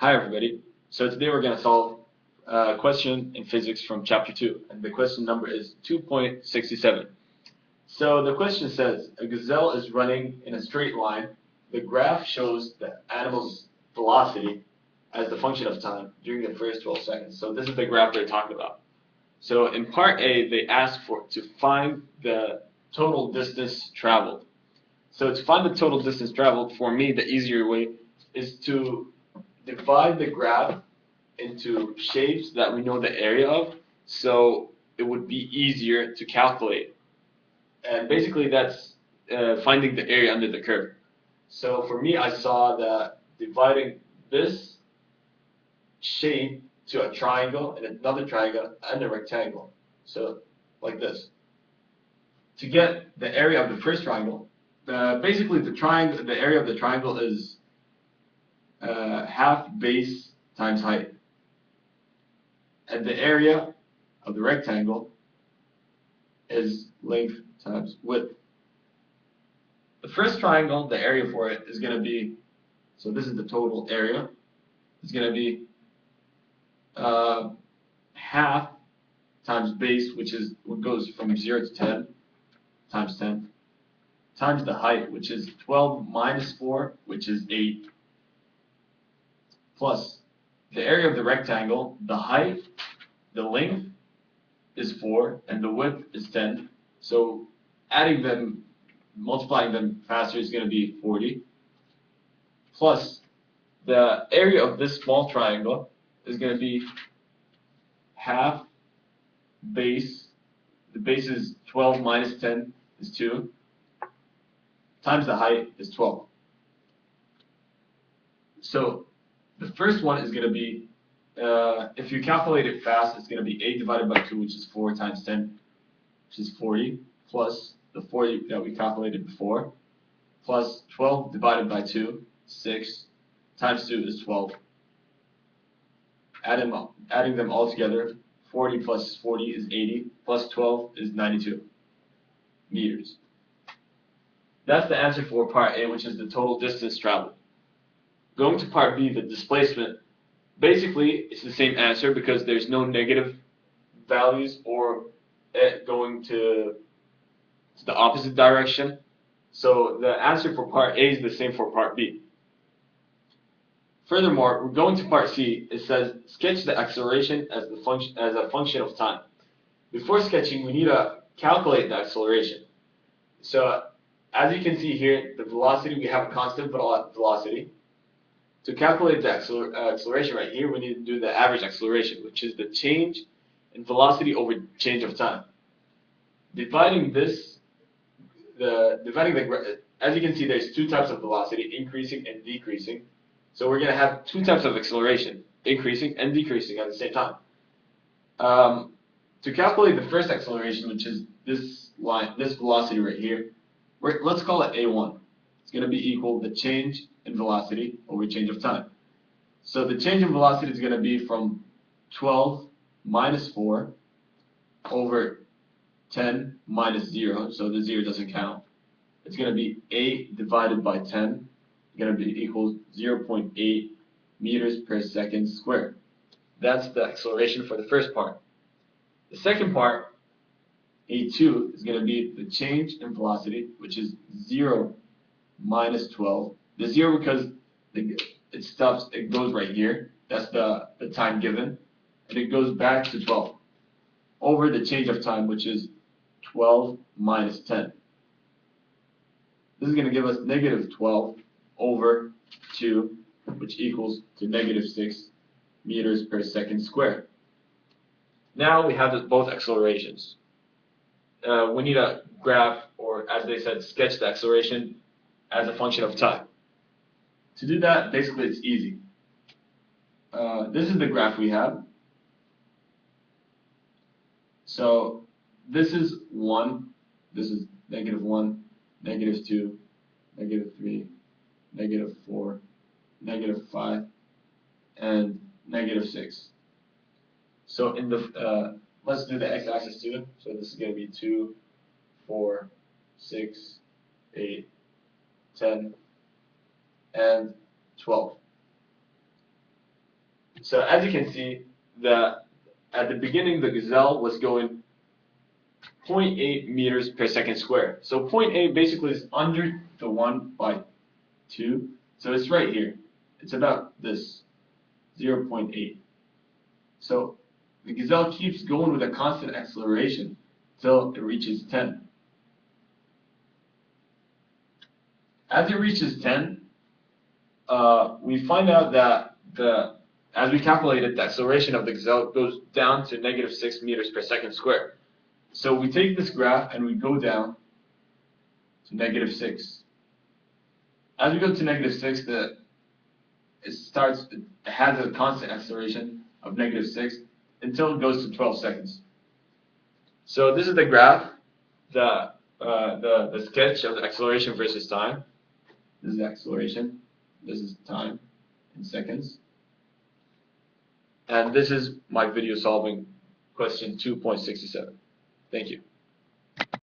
Hi everybody. So today we're going to solve a question in physics from chapter 2, and the question number is 2.67. So the question says, a gazelle is running in a straight line. The graph shows the animal's velocity as the function of time during the first 12 seconds. So this is the graph they're talking about. So in part A, they ask to find the total distance traveled. So to find the total distance traveled, for me, the easier way is to divide the graph into shapes that we know the area of, so it would be easier to calculate. And basically that's finding the area under the curve. So for me, I saw that dividing this shape to a triangle and another triangle and a rectangle, so like this. To get the area of the first triangle, basically the area of the triangle is half base times height, and the area of the rectangle is length times width. The first triangle, the area for it is going to be, so this is the total area, it's going to be half times base, which is what goes from 0 to 10 times 10, times the height, which is 12 minus 4, which is 8, plus the area of the rectangle, the height, the length is 4, and the width is 10. So adding them, multiplying them faster is going to be 40, plus the area of this small triangle is going to be half base, the base is 12 minus 10 is 2, times the height is 12. So the first one is going to be, if you calculate it fast, it's going to be 8 divided by 2, which is 4 times 10, which is 40, plus the 40 that we calculated before, plus 12 divided by 2, 6, times 2 is 12. Adding them all together, 40 plus 40 is 80, plus 12 is 92 meters. That's the answer for part A, which is the total distance traveled. Going to part B, the displacement, basically it's the same answer because there's no negative values or it going to the opposite direction. So the answer for part A is the same for part B. Furthermore, we're going to part C. It says sketch the acceleration as a function of time. Before sketching, we need to calculate the acceleration. So as you can see here, the velocity, we have a constant velocity. To calculate the acceleration right here, we need to do the average acceleration, which is the change in velocity over change of time. Dividing this, as you can see, there's two types of velocity, increasing and decreasing. So we're going to have two types of acceleration, increasing and decreasing at the same time. To calculate the first acceleration, which is this line, this velocity right here, let's call it A1. It's going to be equal to the change in velocity over change of time. So the change in velocity is going to be from 12 minus 4 over 10 minus 0, so the 0 doesn't count. It's going to be 8 divided by 10, going to be equal 0.8 meters per second squared. That's the acceleration for the first part. The second part, A2, is going to be the change in velocity, which is 0 minus 12. The 0 because it stops, it goes right here. That's the time given. And it goes back to 12 over the change of time, which is 12 minus 10. This is going to give us negative 12 over 2, which equals to negative 6 meters per second squared. Now we have both accelerations. We need a graph, or as they said, sketch the acceleration as a function of time. To do that, basically it's easy. This is the graph we have. So this is 1, this is negative 1, negative 2, negative 3, negative 4, negative 5, and negative 6. So in the let's do the x-axis too. So this is going to be 2, 4, 6, 8, 10, and 12. So as you can see, at the beginning the gazelle was going 0.8 meters per second square. So 0.8 basically is under the 1 by 2. So it's right here. It's about this, 0.8. So the gazelle keeps going with a constant acceleration till it reaches 10. As it reaches 10, we find out that as we calculated, the acceleration of the gazelle goes down to -6 meters per second square. So we take this graph and we go down to -6. As we go to -6, it has a constant acceleration of -6 until it goes to 12 seconds. So this is the graph, the sketch of the acceleration versus time. This is acceleration. This is time in seconds. And this is my video solving question 2.67. Thank you.